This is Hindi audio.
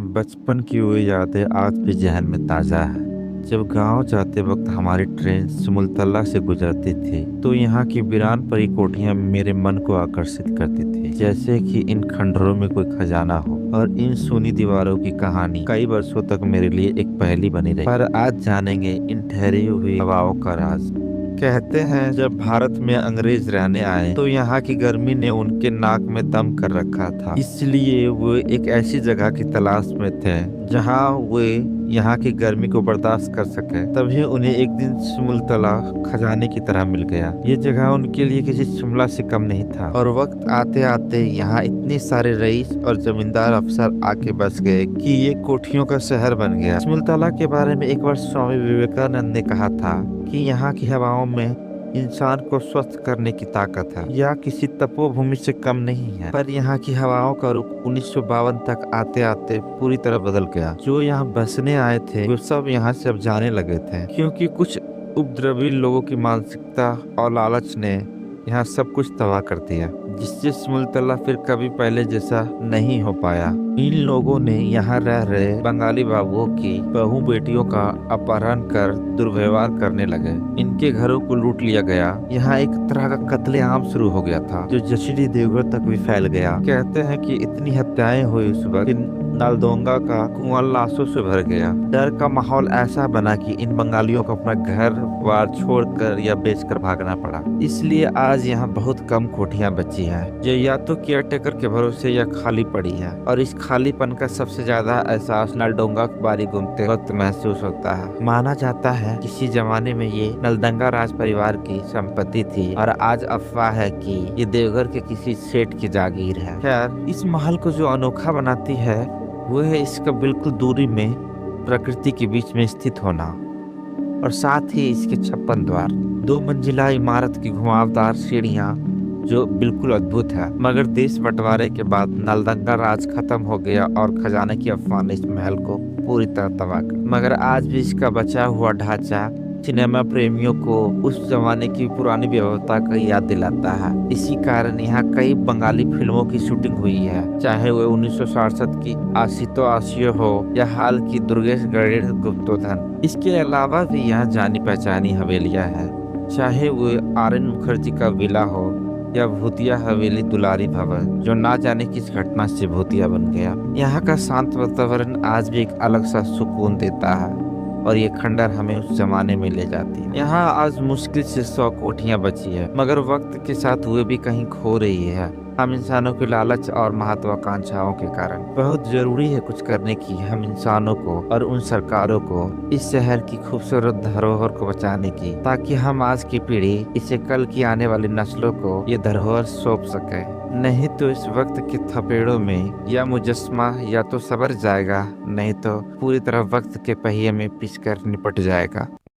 बचपन की वो यादें आज भी जहन में ताज़ा है। जब गांव जाते वक्त हमारी ट्रेन सिमुलतला से गुजरती थी तो यहाँ की वीरान परी कोठियाँ मेरे मन को आकर्षित करती थी, जैसे कि इन खंडरों में कोई खजाना हो। और इन सूनी दीवारों की कहानी कई वर्षों तक मेरे लिए एक पहेली बनी रही। पर आज जानेंगे इन ठहरी हुई हवाओं का राज। कहते हैं जब भारत में अंग्रेज रहने आए तो यहाँ की गर्मी ने उनके नाक में दम कर रखा था, इसलिए वो एक ऐसी जगह की तलाश में थे जहाँ वे यहाँ की गर्मी को बर्दाश्त कर सके। तभी उन्हें एक दिन सिमुलतला खजाने की तरह मिल गया। ये जगह उनके लिए किसी शिमला से कम नहीं था, और वक्त आते आते यहाँ इतने सारे रईस और जमींदार अफसर आके बस गए कि ये कोठियों का शहर बन गया। सिमुलतला के बारे में एक बार स्वामी विवेकानंद ने कहा था कि यहाँ की हवाओं में इंसान को स्वस्थ करने की ताकत है, यह किसी तपोभूमि से कम नहीं है। पर यहाँ की हवाओं का रुख 1952 तक आते आते पूरी तरह बदल गया। जो यहाँ बसने आए थे वो सब यहाँ से अब जाने लगे थे, क्योंकि कुछ उपद्रवी लोगों की मानसिकता और लालच ने यहाँ सब कुछ तबाह कर दिया, जिससे सिमुलतला फिर कभी पहले जैसा नहीं हो पाया। इन लोगों ने यहाँ रह रहे बंगाली बाबुओं की बहू बेटियों का अपहरण कर दुर्व्यवहार करने लगे। इनके घरों को लूट लिया गया। यहाँ एक तरह का कत्लेआम शुरू हो गया था, जो जशीरी देवघर तक भी फैल गया। कहते हैं कि इतनी हत्याएं हुई उस वक्त कि नालदोंगा का कुआं लाशों से भर गया। डर का माहौल ऐसा बना कि इन बंगालियों को अपना घर बार छोड़कर या बेचकर भागना पड़ा। इसलिए आज यहाँ बहुत कम कोठियाँ बची हैं, जो या तो केयरटेकर के भरोसे या खाली पड़ी है। और इस खालीपन का सबसे ज्यादा एहसास नलडोंगा की बारी घूमते वक्त महसूस होता है। माना जाता है किसी जमाने में ये नलदंगा राज परिवार की संपत्ति थी, और आज अफवाह है कि ये देवघर के किसी सेठ की जागीर है। खैर, इस महल को जो अनोखा बनाती है वो है इसका बिल्कुल दूरी में प्रकृति के बीच में स्थित होना, और साथ ही इसके 56 द्वार, 2 मंजिला इमारत की घुमावदार सीढ़ियाँ जो बिल्कुल अद्भुत है। मगर देश बंटवारे के बाद नलदंगा राज खत्म हो गया और खजाने की अफवाह ने इस महल को पूरी तरह तबाह कर। मगर आज भी इसका बचा हुआ ढांचा सिनेमा प्रेमियों को उस जमाने की पुरानी व्यवस्था का याद दिलाता है। इसी कारण यहाँ कई बंगाली फिल्मों की शूटिंग हुई है, चाहे वो 1967 की आशितो आशियो हो या हाल की दुर्गेश गणेश गुप्तोधन। इसके अलावा भी यहाँ जानी पहचानी हवेलियाँ हैं, चाहे वो आर.एन. मुखर्जी का विला हो या भूतिया हवेली दुलारी भवन, जो ना जाने किस घटना से भूतिया बन गया। यहाँ का शांत वातावरण आज भी एक अलग सा सुकून देता है, और ये खंडर हमें उस जमाने में ले जाती है। यहाँ आज मुश्किल से 100 कोठियाँ बची है, मगर वक्त के साथ वे भी कहीं खो रही है। हम इंसानों की लालच और महत्वाकांक्षाओं के कारण। बहुत जरूरी है कुछ करने की हम इंसानों को और उन सरकारों को इस शहर की खूबसूरत धरोहर को बचाने की, ताकि हम आज की पीढ़ी इसे कल की आने वाली नस्लों को ये धरोहर सौंप सके। नहीं तो इस वक्त के थपेड़ों में या मुजस्मा या तो सबर जाएगा, नहीं तो पूरी तरह वक्त के पहिए में पिसकर निपट जाएगा।